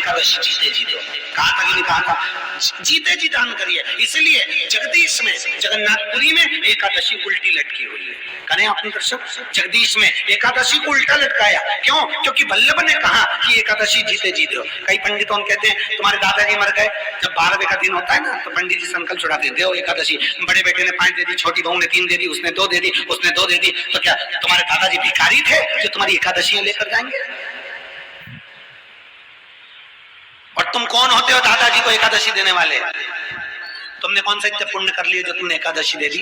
एकादशी जीते जी दो। कहा था कि नहीं कहा था? जीते जी दान करिए। इसलिए जगदीश में, जगन्नाथपुरी में एकादशी उल्टी लटकी हुई है। करें आपने दर्शक, जगदीश में एकादशी को उल्टा लटकाया। क्यों? क्योंकि वल्लभ ने कहा कि एकादशी जीते जी दो। कई पंडितों कहते हैं तुम्हारे दादाजी मर गए, जब 12वें का दिन होता है ना तो पंडित जी संकल्प छुड़ा देते हो एकादशी। बड़े बेटे ने 5 दे दी, छोटी बहू ने 3 दे दी, उसने 2 दे दी, उसने 2 दे दी, तो क्या तुम्हारे दादाजी भिखारी थे जो तुम्हारी एकादशियां लेकर जाएंगे? और तुम कौन होते हो दादाजी को एकादशी देने वाले? तुमने कौन सा इतना पुण्य कर लिया जो तुमने एकादशी दे दी?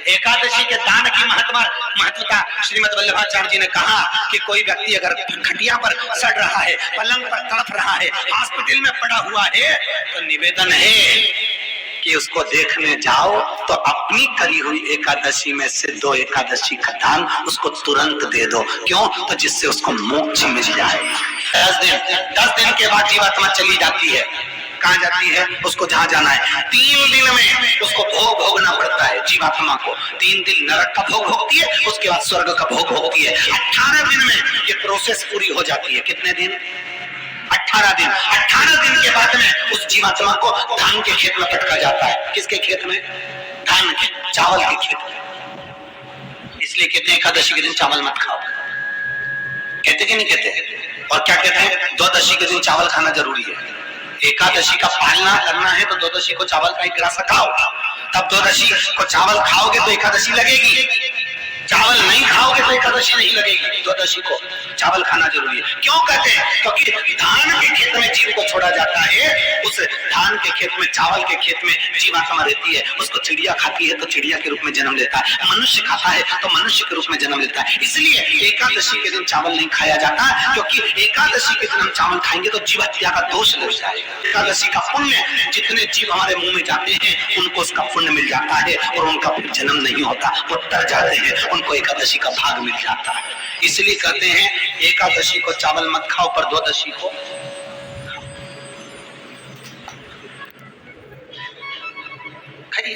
एकादशी के दान की महत्वता श्रीमद् वल्लभाचार्य जी ने कहा कि कोई व्यक्ति अगर खटिया पर सड़ रहा है, पलंग पर तड़प रहा है, हॉस्पिटल में पड़ा हुआ है, तो निवेदन है कि उसको देखने जाओ तो अपनी करी हुई एकादशी में से 2 एकादशी का दान उसको तुरंत दे दो। क्यों? तो जिससे उसको मोक्ष मिल जाए। 10 दिन के बाद जीवात्मा चली जाती है। कहाँ जाती है? उसको जहाँ जाना है। 3 दिन में उसको भोग भोगना पड़ता है जीवात्मा को। 3 दिन नरक का भोग भोगती है, उसके बाद स्वर्ग का भोग भोगती है। 18 दिन में ये प्रोसेस पूरी हो जाती है। कितने दिन? 18 दिन। 18 दिन के बाद में उस जीवात्मा को धान के खेत में पटका जाता है। किसके खेत में? धान के, चावल के खेत में। इसलिए कहते हैं एकादशी के दिन चावल मत खाओ। कहते कि नहीं कहते? और क्या कहते हैं? द्वादशी के दिन चावल खाना जरूरी है। एकादशी का पालना करना है तो द्वादशी को चावल का 1 गिलास खाओ, तब द्वादशी को चावल खाओगे तो एकादशी लगेगी। चावल नहीं खाओगे तो एकादशी नहीं लगेगी। द्वादशी को चावल खाना जरूरी है। क्यों कहते हैं? क्योंकि धान के खेत में जीव को छोड़ा जाता है, उस धान के खेत में, चावल के खेत में जीवात्मा रहती है। उसको चिड़िया खाती है तो चिड़िया के रूप में जन्म लेता है, मनुष्य खाता है तो मनुष्य के रूप में जन्म लेता है। इसलिए एकादशी के दिन चावल नहीं खाया जाता, क्योंकि एकादशी के दिन हम चावल खाएंगे तो जीव हत्या का दोष लग जाएगा। एकादशी का पुण्य जितने जीव हमारे मुंह में जाते हैं उनको उसका पुण्य मिल जाता है और उनका फिर जन्म नहीं होता, वो तर जाते हैं, उनको एकादशी का भाग मिल जाता है। इसलिए कहते हैं एकादशी को चावल मत खाओ, पर द्वादशी को खाइए।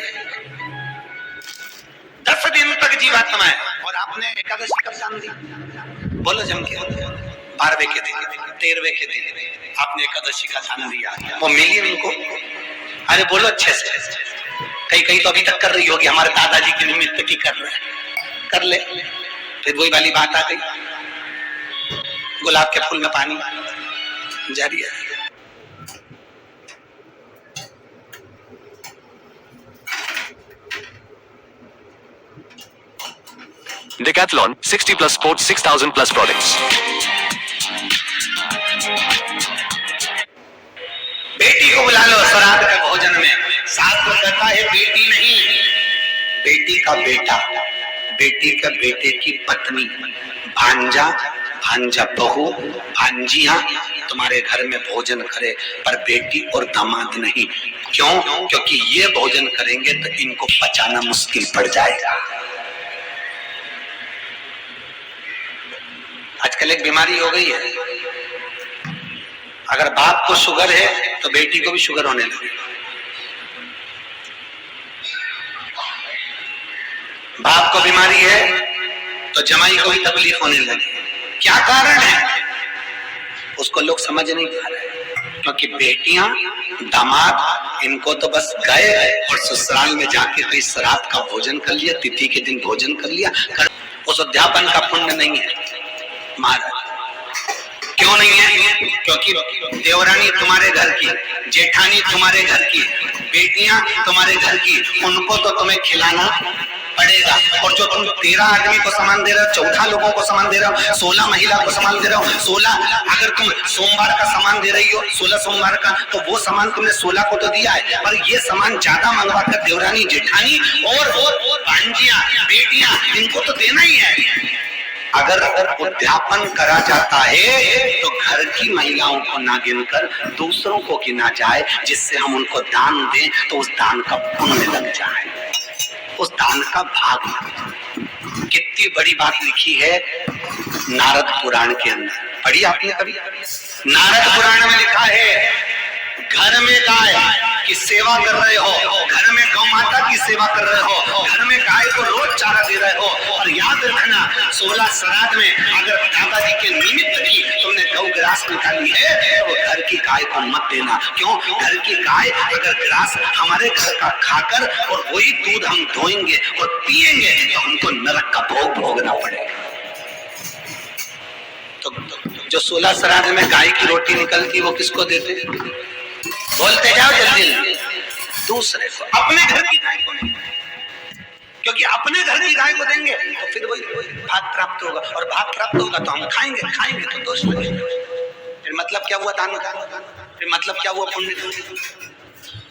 10 दिन तक जीवात्मा है। और आपने एकादशी कब दान दी? बोलो जम के। 12वें के दिन, 13वें के दिन आपने एकादशी का दान दिया, वो मिली उनको? अरे बोलो अच्छे से। कई तो अभी तक कर रही होगी, हमारे दादाजी के निमित्त की कर रहे हैं, कर ले। फिर वही वाली बात आ गई, गुलाब के फूल में पानी जारी है। Decathlon 60+ sports 6000+ products. बेटी को बुला लो श्राद्ध के भोजन में। शास्त्र कहता है बेटी नहीं, बेटी का बेटा, बेटी का बेटे की पत्नी, भांजा, भांजा बहू, भांजिया तुम्हारे घर में भोजन करे, पर बेटी और दामाद नहीं। क्यों? क्योंकि ये भोजन करेंगे तो इनको पचाना मुश्किल पड़ जाएगा। आजकल एक बीमारी हो गई है, अगर बाप को शुगर है तो बेटी को भी शुगर होने लगी। बाप को बीमारी है तो जमाई को भी तकलीफ होने लगी। क्या कारण है? उसको लोग समझ नहीं पा रहे, क्योंकि बेटियां, दामाद, इनको तो बस गए और ससुराल में जाके कहीं श्राद्ध का भोजन कर लिया, तिथि के दिन भोजन कर लिया, उस अध्यापन का पुण्य नहीं है। महाराज क्यों नहीं है? क्योंकि देवरानी तुम्हारे घर की, जेठानी तुम्हारे घर की, बेटियां तुम्हारे घर की, उनको तो तुम्हें खिलाना पड़ेगा। और जो तुम 13 आदमी को सामान दे रहे हो, 14 लोगों को सामान दे रहे हो, 16 महिला को सामान दे रहे हो, 16 अगर तुम सोमवार का सामान दे रही हो, 16 सोमवार का, तो वो सामान तुमने 16 को तो दिया है, पर ये सामान ज्यादा मंगवा कर देवरानी, जेठानी और भांजियां, बेटियां, इनको तो देना ही है। अगर उद्यापन करा जाता है तो घर की महिलाओं को ना गिनकर दूसरों को गिना जाए, जिससे हम उनको दान दें तो उस दान का पुण्य लग जाए, उस दान का भाग लग जाए। कितनी बड़ी बात लिखी है नारद पुराण के अंदर, पढ़ी आपने कभी? नारद पुराण में लिखा है घर में गाय की सेवा कर रहे हो, घर में गौ माता की सेवा कर रहे हो, घर में गाय को रोज चारा दे रहे हो, और याद रखना 16 श्राद्ध में अगर दादाजी के निमित्त की तुमने गौ ग्रास निकाली है तो वो घर की की गाय को मत देना। क्यों? घर की गाय अगर ग्रास हमारे घर का खाकर और वही दूध हम धोएंगे और पिएंगे तो हमको नरक का भोग भोगना पड़ेगा। तो जो 16 श्राद्ध में गाय की रोटी निकलती वो किसको देते? बोलते जाओ जल्दी। दूसरे को, अपने घर की गाय को नहीं, क्योंकि अपने घर की गाय को देंगे तो फिर वही भाग प्राप्त होगा, और भाग प्राप्त होगा तो हम खाएंगे तो दोष लगेगा। फिर मतलब क्या हुआ दान? फिर मतलब क्या हुआ पुण्य?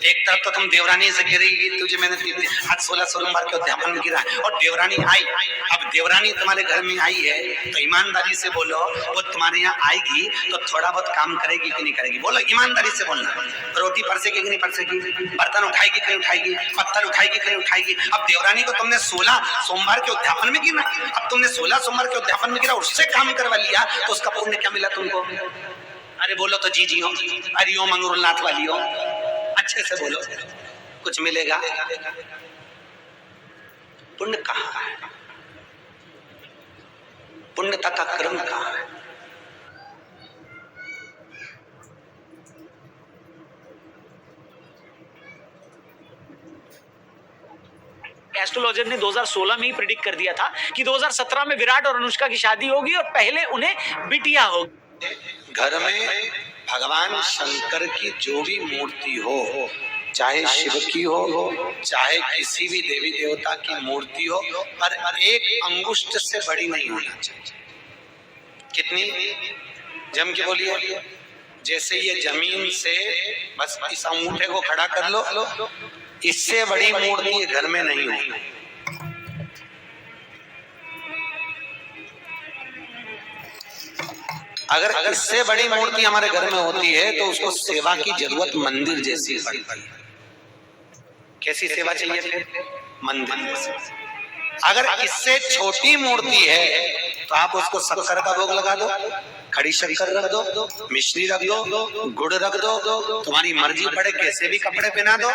एक तरफ तो तुम देवरानी से कह रही तुझे मैंने आज 16 सोमवार के अध्यापन में गिरा, और देवरानी आई। अब देवरानी तुम्हारे घर में आई है तो ईमानदारी से बोलो, वो तुम्हारे यहाँ आएगी तो थोड़ा बहुत काम करेगी कि नहीं करेगी? बोलो ईमानदारी से बोलना। रोटी परसेगी कि नहीं परसेगी? बर्तन उठाएगी कि नहीं उठाएगी? पत्थर उठाएगी कि नहीं उठाएगी? अब देवरानी को तुमने 16 सोमवार के अध्यापन में गिरा, अब तुमने 16 सोमवार के अध्यापन में गिरा, उससे काम करवा लिया तो उसका पुण्य क्या मिला तुमको? अरे बोलो तो जी हो, अरे ओम अंगुरनाथ वाली हो, अच्छे से बोलो, कुछ मिलेगा? पुण्य कहाँ है? पुण्यता का क्रम कहाँ है? एस्ट्रोलॉजर ने 2016 में ही प्रेडिक्ट कर दिया था कि 2017 में विराट और अनुष्का की शादी होगी और पहले उन्हें बिटिया होगी। घर में भगवान शंकर की जो भी मूर्ति हो, चाहे शिव की हो, चाहे किसी भी देवी देवता की मूर्ति हो, पर एक अंगुष्ठ से बड़ी नहीं होना चाहिए। कितनी? जम के बोलिए। जैसे ये जमीन से बस इस अंगूठे को खड़ा कर लो, इससे बड़ी मूर्ति घर में नहीं होगी। अगर इससे बड़ी मूर्ति हमारे घर में होती है तो उसको सेवा की जरूरत मंदिर जैसी पड़ती है। कैसी सेवा चाहिए फिर? मंदिर जैसी। अगर इससे छोटी मूर्ति है तो आप उसको शक्कर का भोग लगा दो, खड़ी शक्कर रख दो, मिश्री रख दो, गुड़ रख दो, तुम्हारी मर्जी पड़े कैसे भी कपड़े पहना दो।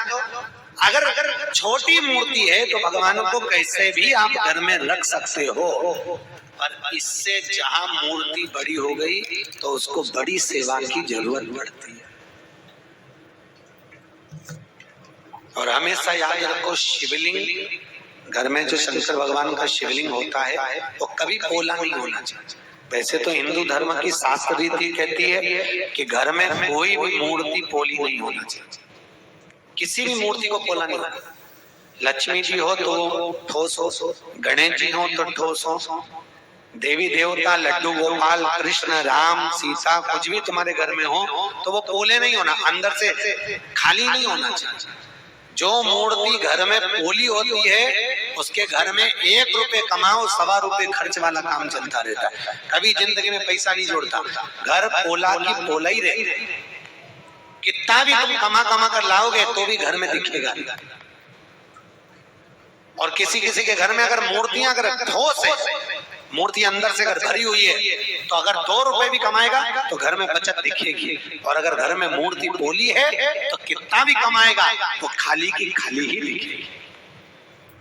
अगर छोटी मूर्ति है तो भगवान को कैसे भी आप घर में रख सकते हो, पर इससे जहां मूर्ति बड़ी हो गई तो उसको बड़ी सेवा की जरूरत पड़ती है। और हमेशा याद रखो, शिवलिंग घर में जो शंकर भगवान का शिवलिंग होता है वो कभी पोला नहीं होना चाहिए। वैसे तो हिंदू धर्म की शास्त्र रीति कहती है कि घर में कोई भी मूर्ति पोली नहीं होना चाहिए, किसी भी मूर्ति को पोला नहीं होना। लक्ष्मी जी हो तो ठोस हो, गणेश जी हो तो ठोस हो, देवी देवता लड्डू गोपाल कृष्ण राम सीता कुछ भी तुम्हारे घर में हो तो वो पोले नहीं होना, अंदर से खाली नहीं होना चाहिए। जो मूर्ति घर में पोली होती है उसके घर में 1 रुपए कमाओ 1.25 रुपए खर्च वाला काम चलता रहता है, कभी जिंदगी में पैसा नहीं जोड़ता। घर पोला की पोला ही रहेगी, कितना भी तुम कमा कर लाओगे तो भी घर में दिखेगा। और किसी किसी के घर में अगर मूर्तियां अगर ठोस है, मूर्ति अंदर से अगर भरी हुई है तो अगर 2 रुपए भी कमाएगा तो घर में बचत दिखेगी, और अगर घर में मूर्ति पोली है तो कितना भी कमाएगा तो खाली की खाली ही दिखेगी।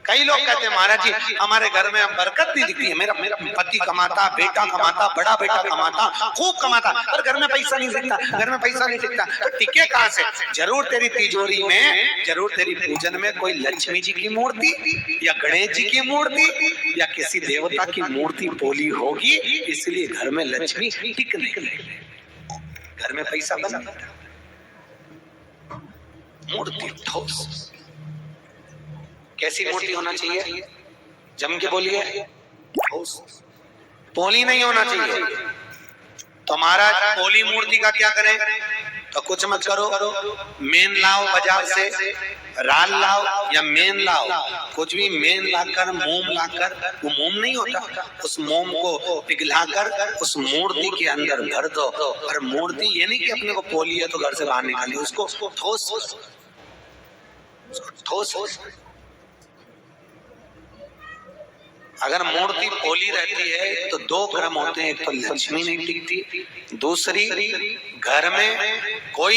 कई लोग कहते हैं महाराज जी हमारे घर में बरकत नहीं दिखती है, मेरा पति कमाता, बेटा कमाता, बड़ा बेटा कमाता, खूब कमाता, पर घर में पैसा नहीं दिखता, घर में पैसा नहीं दिखता। तो टिके कहाँ से? जरूर तेरी तिजोरी में, जरूर तेरी पूजन में कोई लक्ष्मी जी की मूर्ति या गणेश जी की मूर्ति या किसी देवता की मूर्ति पोली होगी, इसलिए घर में लक्ष्मी टिक नहीं रही, घर में पैसा बना। मूर्ति ठोस। कैसी मूर्ति होना चाहिए? जम के बोलिए। पोली नहीं होना चाहिए। तो महाराज पोली मूर्ति का क्या करें? तो कुछ मत करो, मेन लाओ बाजार से, राल लाओ या मेन लाओ, कुछ भी मेन लाकर मोम लाकर, वो मोम नहीं होता, उस मोम को पिघलाकर उस मूर्ति के अंदर भर दो। और मूर्ति ये नहीं कि अपने को पोली है तो घर से बाहर निकाली, उसको ठोस। अगर मूर्ति पोली रहती है तो 2 क्रम होते हैं, एक तो लक्ष्मी नहीं टिकती, दूसरी घर में कोई